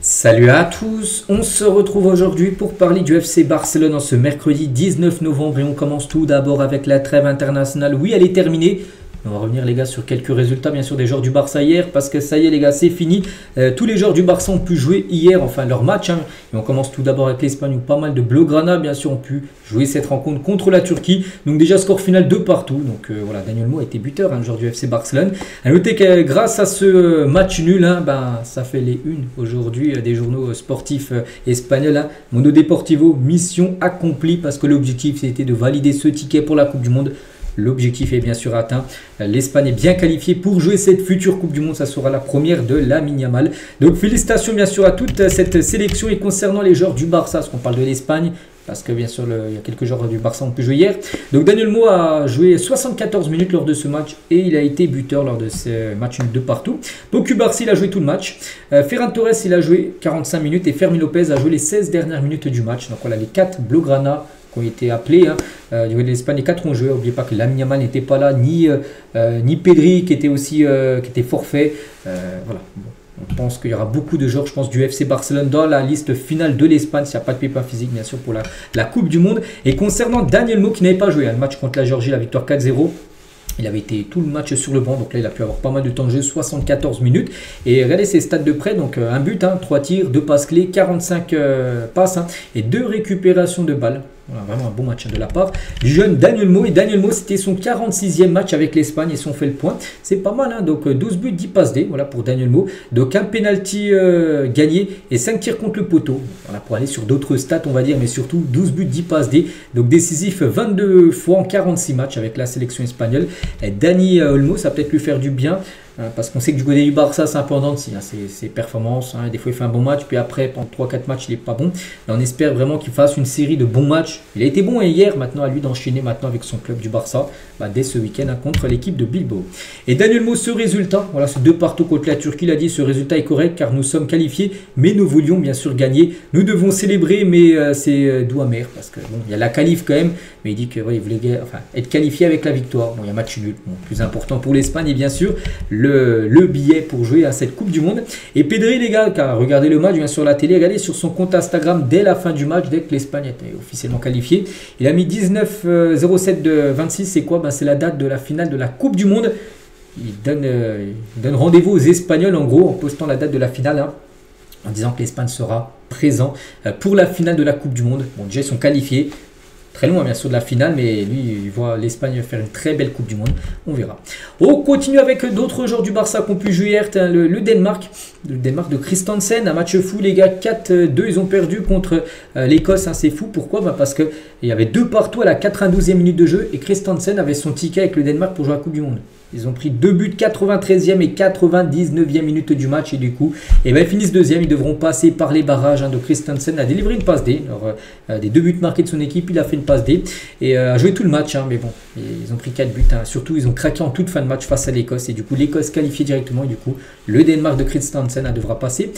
Salut à tous, on se retrouve aujourd'hui pour parler du FC Barcelone en ce mercredi 19 novembre et on commence tout d'abord avec la trêve internationale. Oui, elle est terminée. On va revenir les gars sur quelques résultats bien sûr des joueurs du Barça hier parce que ça y est les gars, c'est fini. Tous les joueurs du Barça ont pu jouer hier, enfin leur match. Et on commence tout d'abord avec l'Espagne où pas mal de Blaugrana bien sûr ont pu jouer cette rencontre contre la Turquie. Donc déjà score final 2 partout. Donc voilà, Dani Olmo a été buteur, joueur du FC Barcelone. A noter que grâce à ce match nul, ça fait les unes aujourd'hui des journaux sportifs espagnols. Mundo Deportivo, mission accomplie parce que l'objectif c'était de valider ce ticket pour la Coupe du Monde. L'objectif est bien sûr atteint. L'Espagne est bien qualifiée pour jouer cette future Coupe du Monde. Ça sera la première de Lamine Yamal. Donc félicitations bien sûr à toute cette sélection. Et concernant les joueurs du Barça, parce qu'on parle de l'Espagne, parce que bien sûr il y a quelques joueurs du Barça qui ont pu jouer hier. Donc Dani Olmo a joué 74 minutes lors de ce match et il a été buteur lors de ce match de partout. Donc Cubarsí il a joué tout le match. Ferran Torres il a joué 45 minutes et Fermín López a joué les 16 dernières minutes du match. Donc voilà les 4 Blaugrana qui ont été appelés du côté de l'Espagne. Les 4 ont joué. N'oubliez pas que Lamine Yamal n'était pas là, ni Pedri qui était aussi qui était forfait. Voilà. Bon. On pense qu'il y aura beaucoup de joueurs, je pense, du FC Barcelone dans la liste finale de l'Espagne, s'il n'y a pas de pépin physique, bien sûr, pour la Coupe du Monde. Et concernant Dani Olmo, qui n'avait pas joué, le match contre la Géorgie, la victoire 4-0, il avait été tout le match sur le banc, donc là il a pu avoir pas mal de temps de jeu, 74 minutes. Et regardez ses stats de près, donc un but, 3 tirs, 2 passes clés, 45 passes et 2 récupérations de balles. Voilà, vraiment un bon match de la part du jeune Dani Olmo. Et Dani Olmo, c'était son 46e match avec l'Espagne et si on fait le point, c'est pas mal. Donc 12 buts, 10 passes D, voilà pour Dani Olmo. Donc un penalty gagné et 5 tirs contre le poteau. Voilà pour aller sur d'autres stats, on va dire, mais surtout 12 buts, 10 passes D. Donc décisif 22 fois en 46 matchs avec la sélection espagnole. Et Dani Olmo, ça va peut-être lui faire du bien. Parce qu'on sait que du côté du Barça, c'est un peu en dents de scie, ses performances. Des fois, il fait un bon match, puis après, pendant 3-4 matchs, il n'est pas bon. Et on espère vraiment qu'il fasse une série de bons matchs. Il a été bon hier, maintenant à lui d'enchaîner maintenant avec son club du Barça dès ce week-end contre l'équipe de Bilbao. Et Dani Olmo, ce résultat, voilà, ce 2 partout contre la Turquie, il a dit ce résultat est correct car nous sommes qualifiés, mais nous voulions bien sûr gagner. Nous devons célébrer, mais c'est doux amer parce que bon, il y a la qualif quand même, mais il dit qu'il voulait être qualifié avec la victoire. Bon, il y a match nul, bon, plus important pour l'Espagne et bien sûr le billet pour jouer à cette Coupe du Monde. Et Pedri, les gars, qui a regardé le match bien sur la télé, regardez sur son compte Instagram dès la fin du match, dès que l'Espagne était officiellement qualifiée, il a mis 19-07 de 26, c'est quoi? C'est la date de la finale de la Coupe du Monde. Il donne rendez-vous aux Espagnols en gros en postant la date de la finale en disant que l'Espagne sera présent pour la finale de la Coupe du Monde. Bon, déjà ils sont qualifiés. Très loin bien sûr de la finale, mais lui il voit l'Espagne faire une très belle Coupe du Monde, on verra. On continue avec d'autres joueurs du Barça qui ont pu jouer hier, le Danemark de Christensen, un match fou les gars, 4-2 ils ont perdu contre l'Écosse, c'est fou, pourquoi? Parce qu'il y avait 2 partout à la 92e minute de jeu et Christensen avait son ticket avec le Danemark pour jouer à la Coupe du Monde. Ils ont pris 2 buts, 93e et 99e minute du match et du coup, ils finissent 2e. Ils devront passer par les barrages. Donc Christensen a délivré une passe D. Alors, des 2 buts marqués de son équipe, il a fait une passe D et a joué tout le match. Mais bon, ils ont pris 4 buts. Surtout, ils ont craqué en toute fin de match face à l'Écosse et du coup, l'Écosse qualifiée directement et du coup, le Danemark de Christensen devra passer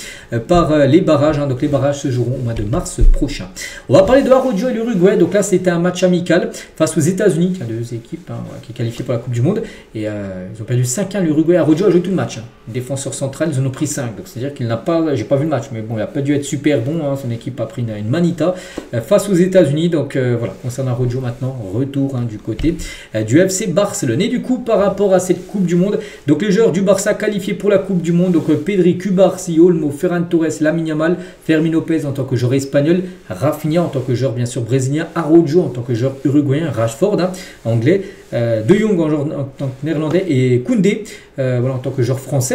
par les barrages. Donc les barrages se joueront au mois de mars prochain. On va parler de Araujo et l'Uruguay. Donc là, c'était un match amical face aux États-Unis, 2 équipes qui est qualifiées pour la Coupe du Monde et ils ont perdu 5-1. L'Uruguay, Araujo a joué tout le match. Défenseur central, ils en ont pris 5. Donc c'est-à-dire qu'il n'a pas, j'ai pas vu le match, mais bon, il n'a pas dû être super bon. Son équipe a pris une manita face aux États-Unis. Donc voilà, concernant Araujo maintenant, retour du côté du FC Barcelone. Et du coup, par rapport à cette Coupe du Monde, donc les joueurs du Barça qualifiés pour la Coupe du Monde, donc Pedri, Cubarsí, Olmo, Ferran Torres, Lamine Yamal, Fermín López en tant que joueur espagnol, Rafinha en tant que joueur bien sûr brésilien, Araujo en tant que joueur uruguayen, Rashford anglais, De Jong en tant que néerlandais et Koundé en tant que joueur français.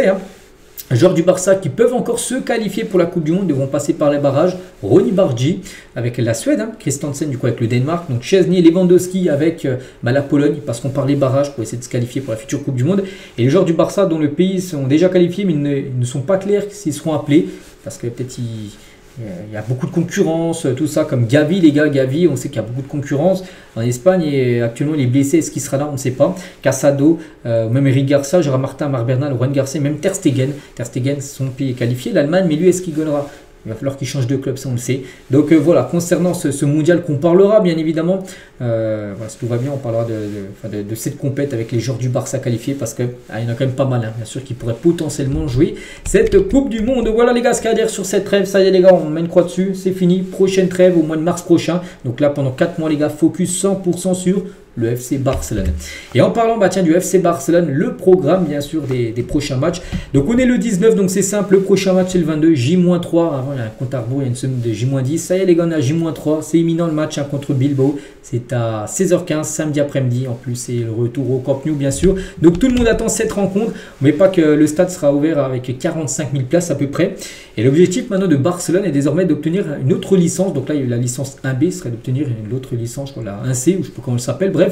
Joueurs du Barça qui peuvent encore se qualifier pour la Coupe du Monde devront passer par les barrages. Ronny Bargi avec la Suède, Christensen du coup avec le Danemark, donc Szczesny, Lewandowski avec la Pologne, parce qu'on parle des barrages pour essayer de se qualifier pour la future Coupe du Monde. Et les joueurs du Barça dont le pays sont déjà qualifiés mais ils ne sont pas clairs s'ils seront appelés, parce que peut-être il y a beaucoup de concurrence, tout ça, comme Gavi, les gars, Gavi, on sait qu'il y a beaucoup de concurrence en Espagne et actuellement il est blessé, est-ce qu'il sera là, on ne sait pas. Casado, même Eric Garcia, Gérard Martin, Marc Bernal, Juan Garcia, même Ter Stegen. Ter Stegen, son pays est qualifié, l'Allemagne, mais lui, est-ce qu'il gagnera? Il va falloir qu'il change de club, ça on le sait. Donc voilà, concernant ce mondial qu'on parlera bien évidemment, voilà, si tout va bien, on parlera de cette compète avec les joueurs du Barça qualifiés parce qu'il y en a quand même pas mal, hein, bien sûr, qui pourraient potentiellement jouer cette Coupe du Monde. Voilà les gars, ce qu'il y a à dire sur cette trêve. Ça y est les gars, on met une croix dessus, c'est fini. Prochaine trêve au mois de mars prochain. Donc là, pendant 4 mois les gars, focus 100% sur le FC Barcelone. Et en parlant tiens, du FC Barcelone, le programme bien sûr des prochains matchs. Donc on est le 19, donc c'est simple, le prochain match c'est le 22, J-3, avant il y a un compte à rebours, il y a une semaine de J-10, ça y est les gars, on a J-3, c'est imminent le match hein, contre Bilbao, c'est à 16h15 samedi après-midi, en plus c'est le retour au Camp Nou bien sûr, donc tout le monde attend cette rencontre, mais pas que le stade sera ouvert avec 45 000 places à peu près, et l'objectif maintenant de Barcelone est désormais d'obtenir une autre licence, donc là il y a eu la licence 1B, serait d'obtenir une autre licence, je crois la 1C, ou je ne sais pas comment elle s'appelle, bref,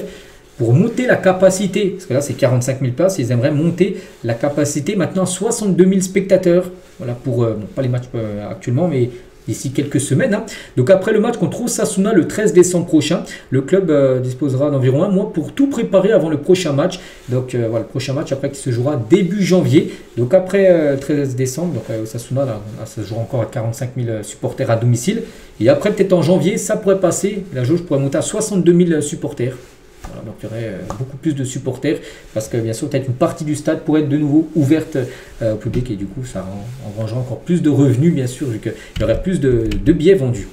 pour monter la capacité, parce que là c'est 45 000 places, ils aimeraient monter la capacité maintenant à 62 000 spectateurs, voilà pour, bon, pas les matchs actuellement, mais d'ici quelques semaines. Hein. Donc après le match contre Osasuna le 13 décembre prochain, le club disposera d'environ un mois pour tout préparer avant le prochain match. Donc voilà, le prochain match après qui se jouera début janvier. Donc après le 13 décembre, donc Osasuna, là, ça se jouera encore à 45 000 supporters à domicile. Et après peut-être en janvier, ça pourrait passer, la jauge pourrait monter à 62 000 supporters. Voilà, donc il y aurait beaucoup plus de supporters parce que bien sûr peut-être une partie du stade pourrait être de nouveau ouverte au public et du coup ça engrangera encore plus de revenus bien sûr vu qu'il y aurait plus de billets vendus.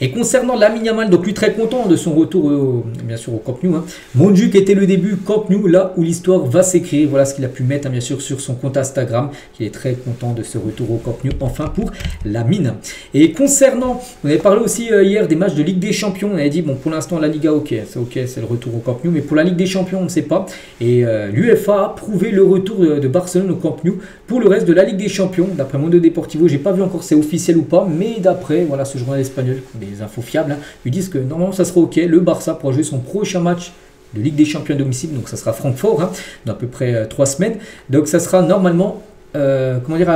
Et concernant Lamine Yamal, donc lui très content de son retour bien sûr au Camp Nou. Hein. Montjuïc était le début, Camp Nou, là où l'histoire va s'écrire. Voilà ce qu'il a pu mettre hein, bien sûr sur son compte Instagram. Il est très content de ce retour au Camp Nou, enfin pour Lamine. Et concernant, on avait parlé aussi hier des matchs de Ligue des Champions. On avait dit, bon pour l'instant la Liga ok, c'est le retour au Camp Nou, mais pour la Ligue des Champions on ne sait pas. Et l'UEFA a approuvé le retour de Barcelone au Camp Nou pour le reste de la Ligue des Champions. D'après Mundo Deportivo, j'ai pas vu encore c'est officiel ou pas, mais d'après voilà ce journal espagnol, les infos fiables, hein, lui disent que normalement ça sera ok, le Barça pourra jouer son prochain match de Ligue des Champions à domicile, donc ça sera Francfort, hein, dans à peu près 3 semaines, donc ça sera normalement comment dire,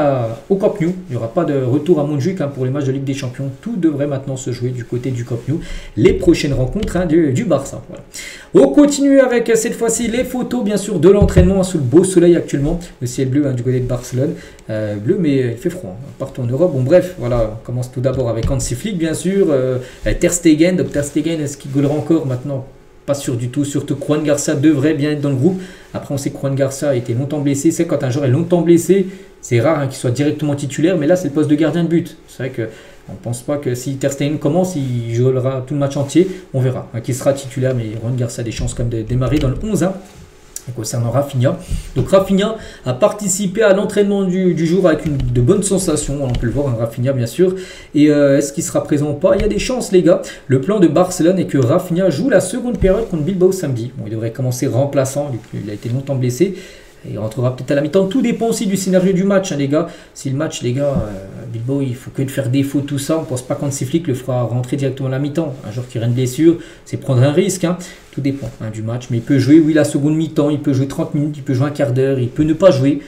au Camp Nou. Il n'y aura pas de retour à Montjuïc hein, pour les matchs de Ligue des Champions, tout devrait maintenant se jouer du côté du Camp Nou, les prochaines rencontres hein, du Barça. Voilà. On continue avec cette fois-ci les photos bien sûr de l'entraînement hein, sous le beau soleil actuellement, le ciel bleu hein, du côté de Barcelone, bleu mais il fait froid hein, partout en Europe. Bon bref, voilà, on commence tout d'abord avec Hansi Flick bien sûr, Ter Stegen, donc Ter Stegen est-ce qu'il gaulera encore maintenant? Pas sûr du tout, surtout Juan Garcia devrait bien être dans le groupe. Après on sait que Juan Garcia a été longtemps blessé, c'est quand un joueur est longtemps blessé, c'est rare hein, qu'il soit directement titulaire, mais là c'est le poste de gardien de but. C'est vrai que on ne pense pas que si Ter Stegen commence, il jouera tout le match entier, on verra hein, qu'il sera titulaire, mais Juan Garcia a des chances quand même de démarrer dans le 11. Hein. Et concernant Rafinha, donc Rafinha a participé à l'entraînement du jour avec de bonnes sensations, on peut le voir, hein, Rafinha bien sûr, et est-ce qu'il sera présent ou pas? Il y a des chances les gars, le plan de Barcelone est que Rafinha joue la seconde période contre Bilbao samedi, bon, il devrait commencer remplaçant, il a été longtemps blessé, il rentrera peut-être à la mi-temps, tout dépend aussi du scénario du match hein, les gars, si le match les gars, Bilbao il faut que de faire défaut tout ça, on ne pense pas qu'Hansi Flick le fera rentrer directement à la mi-temps, un joueur qui aurait une blessure, c'est prendre un risque, hein. Tout dépend hein, du match, mais il peut jouer oui la seconde mi-temps, il peut jouer 30 minutes, il peut jouer un quart d'heure, il peut ne pas jouer,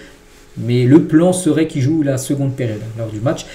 mais le plan serait qu'il joue la seconde période hein, lors du match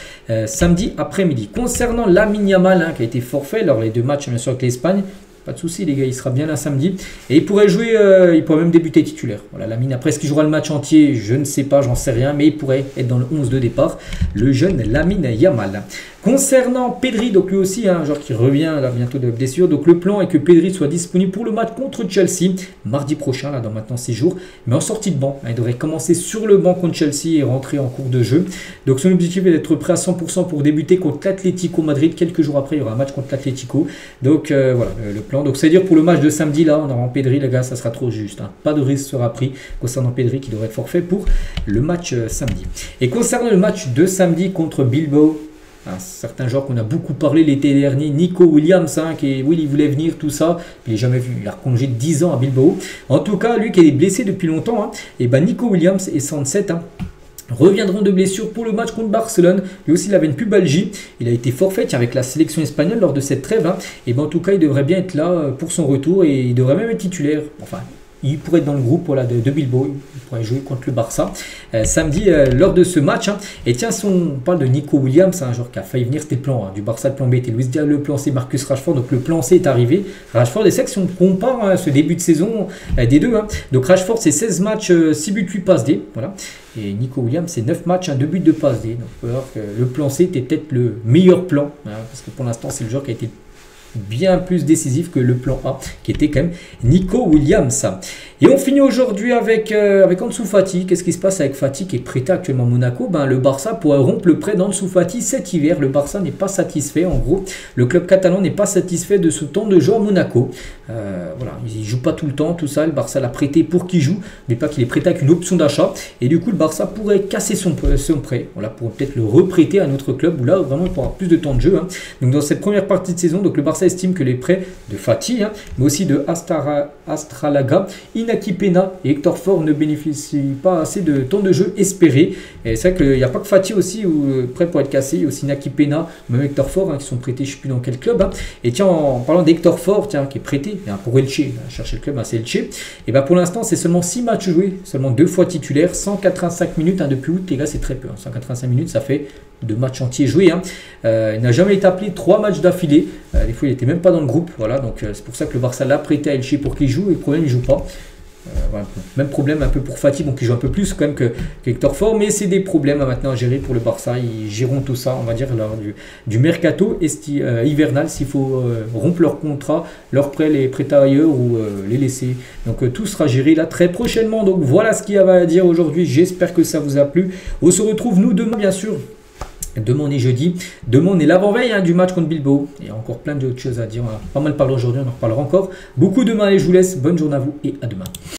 samedi après-midi. Concernant Lamine Yamal hein, qui a été forfait lors des 2 matchs bien sûr avec l'Espagne, pas de souci les gars, il sera bien là samedi. Et il pourrait jouer, il pourrait même débuter titulaire. Voilà, Lamine, après est-ce qu'il jouera le match entier? Je ne sais pas, j'en sais rien, mais il pourrait être dans le 11 de départ, le jeune Lamine Yamal. Concernant Pedri, donc lui aussi, un joueur qui revient là bientôt de blessure. Donc le plan est que Pedri soit disponible pour le match contre Chelsea, mardi prochain, là dans maintenant 6 jours. Mais en sortie de banc, il devrait commencer sur le banc contre Chelsea et rentrer en cours de jeu. Donc son objectif est d'être prêt à 100% pour débuter contre l'Atlético Madrid. Quelques jours après, il y aura un match contre l'Atlético. Donc voilà, le plan. Donc c'est-à-dire pour le match de samedi, là, on aura en Pedri, les gars, ça sera trop juste. Hein. Pas de risque sera pris concernant Pedri qui devrait être forfait pour le match samedi. Et concernant le match de samedi contre Bilbao, un certain joueur qu'on a beaucoup parlé l'été dernier, Nico Williams, hein, qui il voulait venir, tout ça, il n'est jamais vu, il a recongé 10 ans à Bilbao. En tout cas, lui qui est blessé depuis longtemps, hein, et ben Nico Williams et 107 hein, reviendront de blessure pour le match contre Barcelone. Lui aussi, il avait une pubalgie. Il a été forfait avec la sélection espagnole lors de cette trêve. Hein. Et ben, en tout cas, il devrait bien être là pour son retour et il devrait même être titulaire. Enfin, il pourrait être dans le groupe voilà, de Bilbao, il pourrait jouer contre le Barça samedi lors de ce match. Hein. Et tiens, si on parle de Nico Williams, un joueur qui a failli venir, c'était le plan du Barça, le plan B était Luis Diaz, le plan C Marcus Rashford, donc le plan C est arrivé. Rashford, et c'est que si on compare ce début de saison des deux, hein. Donc Rashford c'est 16 matchs, 6 buts, 8 passes D, voilà. Et Nico Williams c'est 9 matchs, 2 buts de passes D. Donc on peut voir que le plan C était peut-être le meilleur plan, hein, parce que pour l'instant c'est le joueur qui a été bien plus décisif que le plan A, qui était quand même Nico Williams. Et on finit aujourd'hui avec Ansu Fati. Qu'est-ce qui se passe avec Fati qui est prêté actuellement à Monaco? Le Barça pourrait rompre le prêt d'Ansu Fati cet hiver. Le Barça n'est pas satisfait. En gros, le club catalan n'est pas satisfait de ce temps de jeu à Monaco. Voilà, il ne joue pas tout le temps, tout ça. Le Barça l'a prêté pour qu'il joue, mais pas qu'il est prêté avec une option d'achat. Et du coup, le Barça pourrait casser son prêt. Voilà, pour peut-être le reprêter à un autre club où là, vraiment, il pourra plus de temps de jeu. Hein. Donc, dans cette première partie de saison, donc le Barça estime que les prêts de Fati, hein, mais aussi de Astralaga, Inaki Pena et Hector Ford ne bénéficient pas assez de temps de jeu espéré. Et c'est vrai qu'il n'y a pas que Fati aussi prêt pour être cassé, il y a aussi Inaki Pena, même Hector Ford, hein, qui sont prêtés, je ne sais plus dans quel club. Hein. Et tiens, en parlant d'Hector Ford, tiens, qui est prêté hein, pour Elche, chercher le club, hein, c'est Elche. Et pour l'instant, c'est seulement 6 matchs joués, seulement 2 fois titulaire, 185 minutes hein, depuis août, les gars, c'est très peu. Hein, 185 minutes, ça fait 2 matchs entiers joués. Hein. Il n'a jamais été appelé 3 matchs d'affilée. Des fois, il n'était même pas dans le groupe. Voilà, donc c'est pour ça que le Barça l'a prêté à Elche pour qu'il joue. Et le problème, il ne joue pas. Voilà. Même problème un peu pour Fati, donc il joue un peu plus quand même qu'Hector Ford, mais c'est des problèmes maintenant à gérer pour le Barça. Ils géreront tout ça, on va dire, lors du mercato hivernal, s'il faut rompre leur contrat, leur prêt, les prêter ailleurs ou les laisser. Donc tout sera géré là très prochainement. Donc voilà ce qu'il y avait à dire aujourd'hui. J'espère que ça vous a plu. On se retrouve nous demain, bien sûr. Demain on est jeudi, demain on est l'avant-veille hein, du match contre Bilbao. Il y a encore plein d'autres choses à dire, on a pas mal parlé aujourd'hui, on en reparlera encore beaucoup demain. Allez, je vous laisse, bonne journée à vous et à demain.